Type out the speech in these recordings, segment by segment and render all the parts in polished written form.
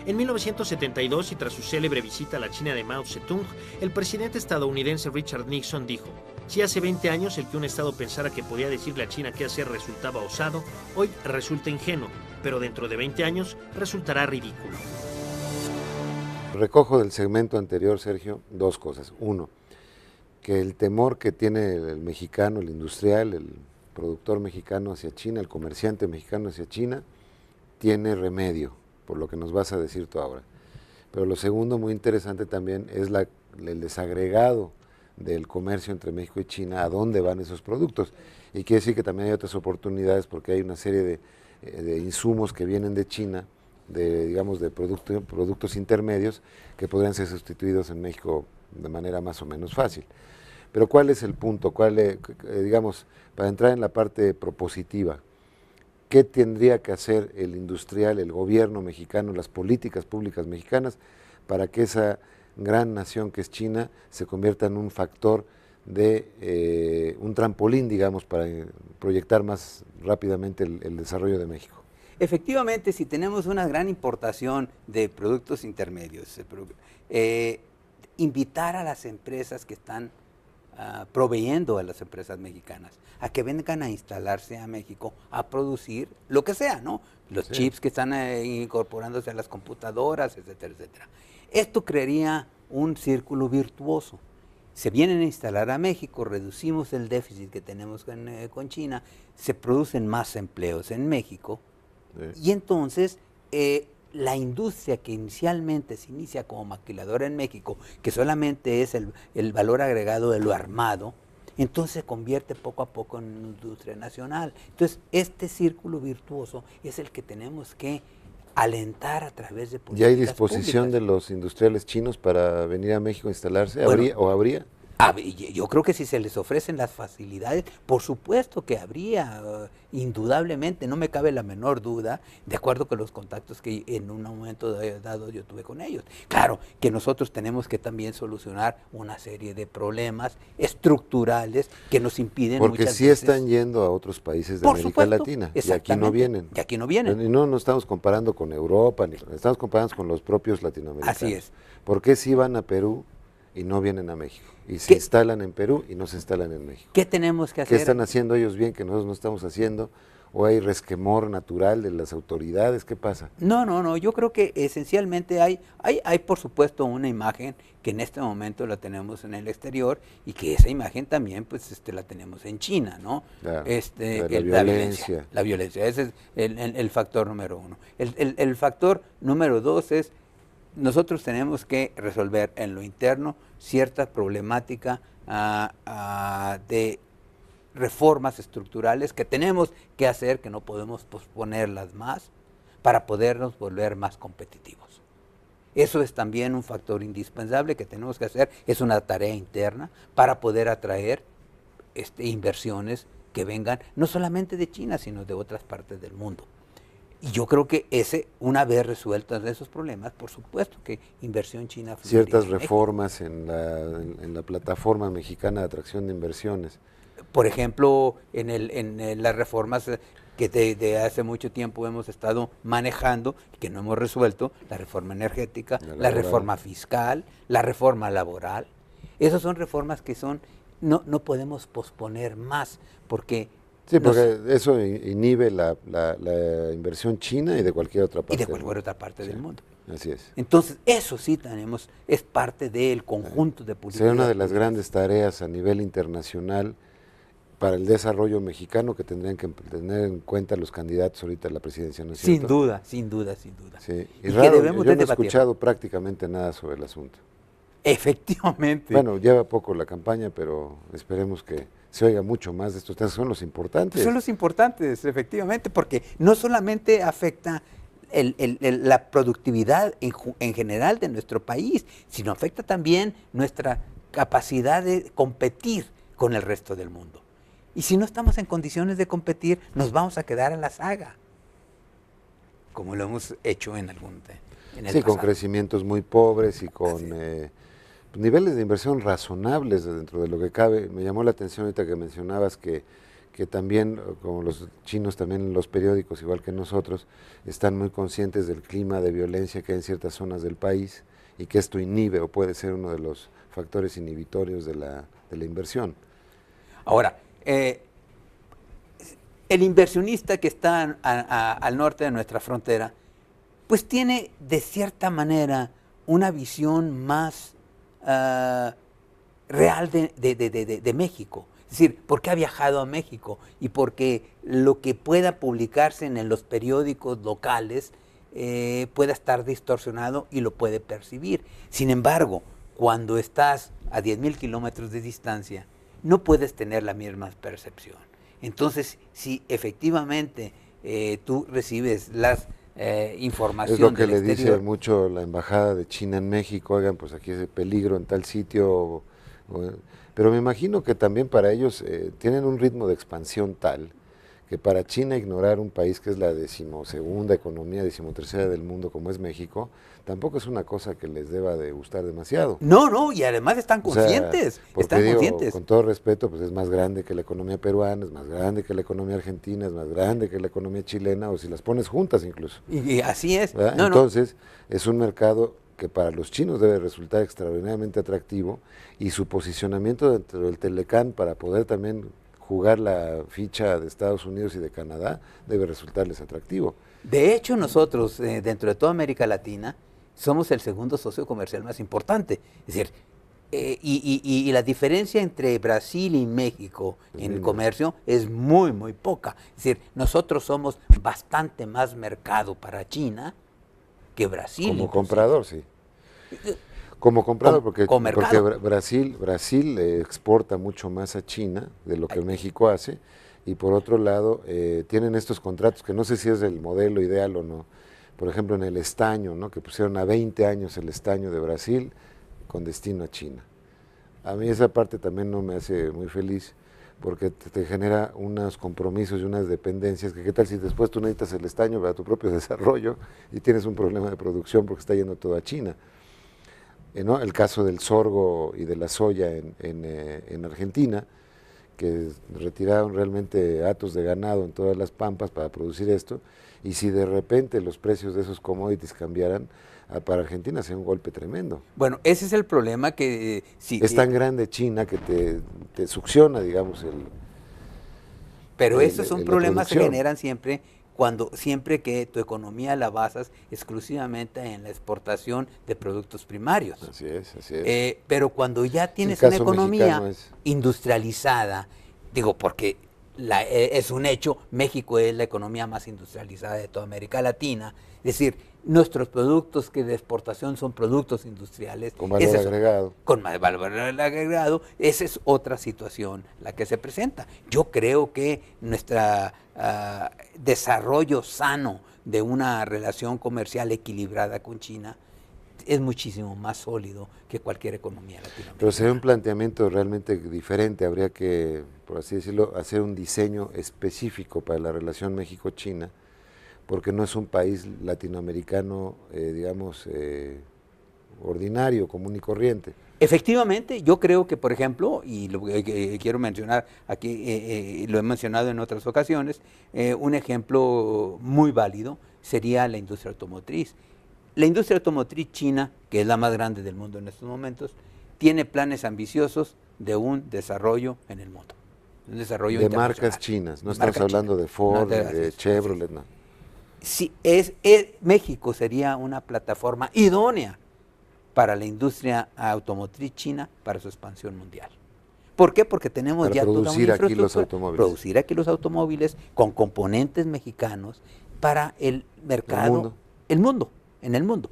En 1972, y tras su célebre visita a la China de Mao Zedong, el presidente estadounidense Richard Nixon dijo: si hace 20 años el que un Estado pensara que podía decirle a China qué hacer resultaba osado, hoy resulta ingenuo, pero dentro de 20 años resultará ridículo. Recojo del segmento anterior, Sergio, dos cosas. Uno, que el temor que tiene el mexicano, el industrial, el productor mexicano hacia China, el comerciante mexicano hacia China, tiene remedio, por lo que nos vas a decir tú ahora. Pero lo segundo, muy interesante también, es el desagregado del comercio entre México y China, a dónde van esos productos. Y quiere decir que también hay otras oportunidades porque hay una serie de insumos que vienen de China, digamos, de productos intermedios que podrían ser sustituidos en México de manera más o menos fácil. Pero ¿cuál es el punto? Digamos, para entrar en la parte propositiva, ¿qué tendría que hacer el industrial, el gobierno mexicano, las políticas públicas mexicanas para que esa gran nación que es China se convierta en un factor de un trampolín, digamos, para proyectar más rápidamente el desarrollo de México? Efectivamente, si tenemos una gran importación de productos intermedios, invitar a las empresas que están proveyendo a las empresas mexicanas a que vengan a instalarse a México a producir lo que sea, ¿no? Los chips que están incorporándose a las computadoras, etcétera, etcétera. Esto crearía un círculo virtuoso. Se vienen a instalar a México, reducimos el déficit que tenemos con China, se producen más empleos en México, y entonces la industria que inicialmente se inicia como maquiladora en México, que solamente es el valor agregado de lo armado, entonces se convierte poco a poco en una industria nacional. Entonces, este círculo virtuoso es el que tenemos que alentar a través de políticas ¿Ya hay disposición públicas de los industriales chinos para venir a México a instalarse? Bueno, ¿Habría? Yo creo que si se les ofrecen las facilidades, por supuesto que habría, indudablemente, no me cabe la menor duda, de acuerdo con los contactos que en un momento dado yo tuve con ellos. Claro, que nosotros tenemos que también solucionar una serie de problemas estructurales que nos impiden Porque muchas sí veces. Están yendo a otros países de Por América supuesto, Latina, y aquí no vienen. Y aquí no vienen. Y no estamos comparando con Europa, estamos comparando con los propios latinoamericanos. Así es. ¿Por qué sí van a Perú y no vienen a México? Y se instalan en Perú y no se instalan en México. ¿Qué tenemos que hacer? ¿Qué están haciendo ellos bien que nosotros no estamos haciendo? ¿O hay resquemor natural de las autoridades? ¿Qué pasa? No, yo creo que esencialmente hay por supuesto una imagen que en este momento la tenemos en el exterior y que esa imagen también pues la tenemos en China, ¿no? Claro, la violencia. La violencia, ese es el factor número uno. El factor número dos es, nosotros tenemos que resolver en lo interno cierta problemática de reformas estructurales que tenemos que hacer, que no podemos posponerlas más, para podernos volver más competitivos. Eso es también un factor indispensable que tenemos que hacer, es una tarea interna para poder atraer inversiones que vengan no solamente de China, sino de otras partes del mundo. Y yo creo que una vez resueltos esos problemas, por supuesto que inversión china... Ciertas reformas en la plataforma mexicana de atracción de inversiones. Por ejemplo, en las reformas que desde hace mucho tiempo hemos estado manejando, que no hemos resuelto, la reforma energética, la reforma fiscal, la reforma laboral. Esas son reformas que no podemos posponer más, porque... Sí, porque eso inhibe la inversión china y de cualquier otra parte. Y de cualquier otra parte del mundo. Así es. Entonces, eso sí es parte del conjunto de políticas. Sería una de las grandes tareas a nivel internacional para el desarrollo mexicano que tendrían que tener en cuenta los candidatos ahorita a la presidencia, ¿no es cierto? Sin duda. Sí. Y raro, yo no he escuchado prácticamente nada sobre el asunto. Efectivamente. Bueno, lleva poco la campaña, pero esperemos que se oiga mucho más de estos temas. Son los importantes. Son los importantes, efectivamente, porque no solamente afecta la productividad en general de nuestro país, sino afecta también nuestra capacidad de competir con el resto del mundo. Y si no estamos en condiciones de competir, nos vamos a quedar en la saga, como lo hemos hecho en el pasado. Con crecimientos muy pobres y con niveles de inversión razonables dentro de lo que cabe. Me llamó la atención ahorita que mencionabas que que también, como los chinos también en los periódicos, igual que nosotros, están muy conscientes del clima de violencia que hay en ciertas zonas del país y que esto inhibe o puede ser uno de los factores inhibitorios de la inversión. Ahora, el inversionista que está al norte de nuestra frontera, pues tiene de cierta manera una visión más real de México. Es decir, porque ha viajado a México y porque lo que pueda publicarse en los periódicos locales pueda estar distorsionado y lo puede percibir. Sin embargo, cuando estás a 10,000 kilómetros de distancia, no puedes tener la misma percepción. Entonces, si efectivamente tú recibes las información es lo que del le exterior, dice mucho la embajada de China en México, oigan, pues aquí es el peligro en tal sitio, pero me imagino que también para ellos tienen un ritmo de expansión tal que para China ignorar un país que es la 12ª economía, 13ª del mundo como es México, tampoco es una cosa que les deba de gustar demasiado. No, y además están conscientes, O sea, porque están digo, conscientes. con todo respeto, pues es más grande que la economía peruana, es más grande que la economía argentina, es más grande que la economía chilena, o si las pones juntas incluso. Y así es. Entonces, es un mercado que para los chinos debe resultar extraordinariamente atractivo y su posicionamiento dentro del Telecán para poder también jugar la ficha de Estados Unidos y de Canadá debe resultarles atractivo. De hecho, nosotros, dentro de toda América Latina, somos el segundo socio comercial más importante. Es decir, y la diferencia entre Brasil y México en comercio es muy, muy poca. Es decir, nosotros somos bastante más mercado para China que Brasil. Como comprador, sí. Como comprador, porque Brasil exporta mucho más a China de lo que México hace, y por otro lado tienen estos contratos que no sé si es el modelo ideal o no. Por ejemplo, en el estaño, ¿no? Que pusieron a 20 años el estaño de Brasil con destino a China. A mí esa parte también no me hace muy feliz, porque te genera unos compromisos y unas dependencias, que qué tal si después tú necesitas el estaño para tu propio desarrollo y tienes un problema de producción porque está yendo todo a China. ¿No? El caso del sorgo y de la soya en Argentina, que retiraron realmente hatos de ganado en todas las pampas para producir esto, y si de repente los precios de esos commodities cambiaran, para Argentina sería un golpe tremendo. Bueno, ese es el problema que... es tan grande China que te succiona, digamos, Pero esos son problemas que se generan siempre que tu economía la basas exclusivamente en la exportación de productos primarios. Así es. Pero cuando ya tienes una economía industrializada, digo, porque es un hecho, México es la economía más industrializada de toda América Latina, es decir, nuestros productos que de exportación son productos industriales. Con valor agregado. Con más valor agregado, esa es otra situación la que se presenta. Yo creo que nuestro desarrollo sano de una relación comercial equilibrada con China es muchísimo más sólido que cualquier economía latinoamericana. Pero sería un planteamiento realmente diferente, habría que, por así decirlo, hacer un diseño específico para la relación México-China, porque no es un país latinoamericano, digamos, ordinario, común y corriente. Efectivamente, yo creo que, por ejemplo, y lo que quiero mencionar aquí, lo he mencionado en otras ocasiones, un ejemplo muy válido sería la industria automotriz. La industria automotriz china, que es la más grande del mundo en estos momentos, tiene planes ambiciosos de un desarrollo en el mundo. Un desarrollo de marcas chinas, no estamos hablando de Ford, de Chevrolet, no. Sí, México sería una plataforma idónea para la industria automotriz china para su expansión mundial. ¿Por qué? Porque tenemos ya toda una infraestructura. Producir aquí los automóviles con componentes mexicanos para el mercado, en el mundo.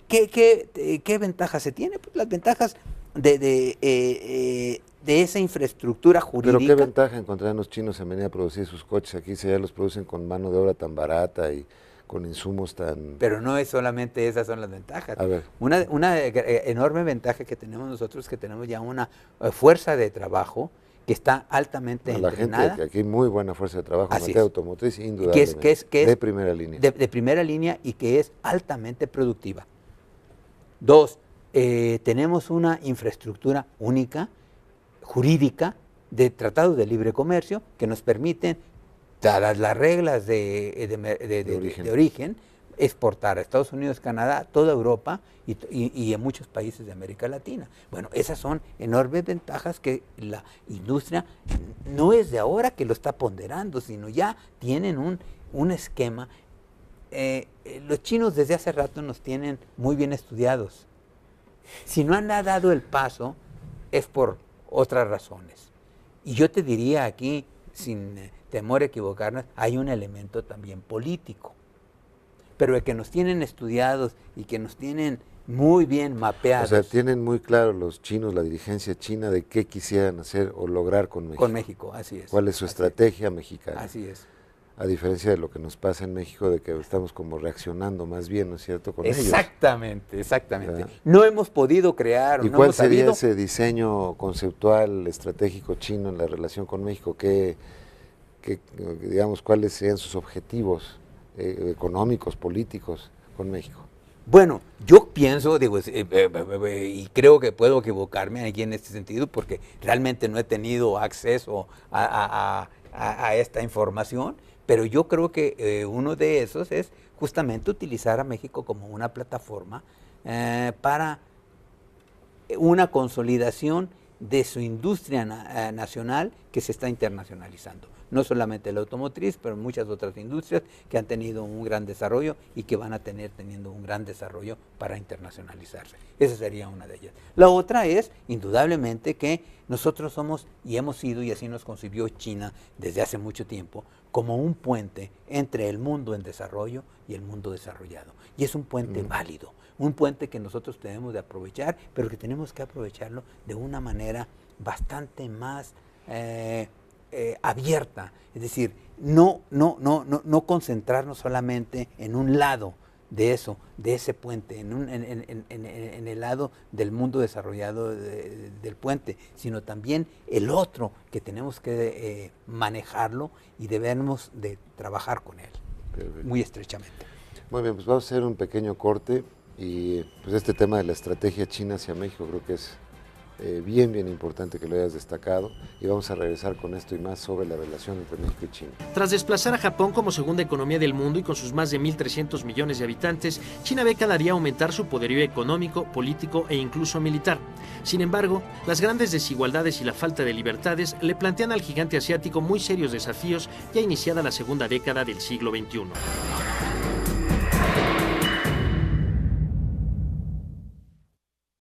¿Qué ventajas se tiene? Pues las ventajas de esa infraestructura jurídica. Pero qué ventaja encontraron los chinos en venir a producir sus coches aquí, si ya los producen con mano de obra tan barata y con insumos tan... Pero no es solamente esas son las ventajas. A ver. Una enorme ventaja que tenemos nosotros es que tenemos ya una fuerza de trabajo que está altamente entrenada. Gente, aquí hay muy buena fuerza de trabajo en materia automotriz, indudablemente, que es de primera línea. De primera línea y que es altamente productiva. Dos, tenemos una infraestructura única, jurídica, de tratados de libre comercio que nos permiten, dadas las reglas de origen, exportar a Estados Unidos, Canadá, toda Europa y a muchos países de América Latina. Bueno, esas son enormes ventajas que la industria no es de ahora que lo está ponderando, sino ya tienen un esquema. Los chinos desde hace rato nos tienen muy bien estudiados. Si no han dado el paso, es por otras razones. Y yo te diría aquí, sin temor a equivocarnos, hay un elemento también político. Pero el que nos tienen estudiados y que nos tienen muy bien mapeados. O sea, tienen muy claro los chinos, la dirigencia china, de qué quisieran hacer o lograr con México. Con México, así es. ¿Cuál es su estrategia mexicana? Así es. A diferencia de lo que nos pasa en México, de que estamos como reaccionando más bien, ¿no es cierto?, con ellos. Exactamente. ¿Verdad? No hemos podido crear. ¿Y no cuál hemos sería sabido ese diseño conceptual, estratégico chino en la relación con México? Digamos, ¿cuáles serían sus objetivos económicos, políticos con México? Bueno, yo pienso, y creo que puedo equivocarme aquí en este sentido, porque realmente no he tenido acceso a esta información, pero yo creo que uno de esos es justamente utilizar a México como una plataforma para una consolidación de su industria nacional que se está internacionalizando. No solamente la automotriz, pero muchas otras industrias que han tenido un gran desarrollo y que van a teniendo un gran desarrollo para internacionalizarse. Esa sería una de ellas. La otra es, indudablemente, que nosotros somos y hemos sido, y así nos concibió China desde hace mucho tiempo, como un puente entre el mundo en desarrollo y el mundo desarrollado. Y es un puente válido, un puente que nosotros tenemos de aprovechar, pero que tenemos que aprovecharlo de una manera bastante más abierta, es decir, no concentrarnos solamente en un lado de eso, de ese puente, en el lado del mundo desarrollado del puente, sino también el otro que tenemos que manejarlo y debemos de trabajar con él. Perfecto. Muy estrechamente. Muy bien, pues vamos a hacer un pequeño corte y pues este tema de la estrategia china hacia México creo que es bien importante que lo hayas destacado, y vamos a regresar con esto y más sobre la relación entre México y China. Tras desplazar a Japón como segunda economía del mundo y con sus más de 1.300 millones de habitantes, China ve cada día aumentar su poderío económico, político e incluso militar. Sin embargo, las grandes desigualdades y la falta de libertades le plantean al gigante asiático muy serios desafíos ya iniciada la segunda década del siglo XXI.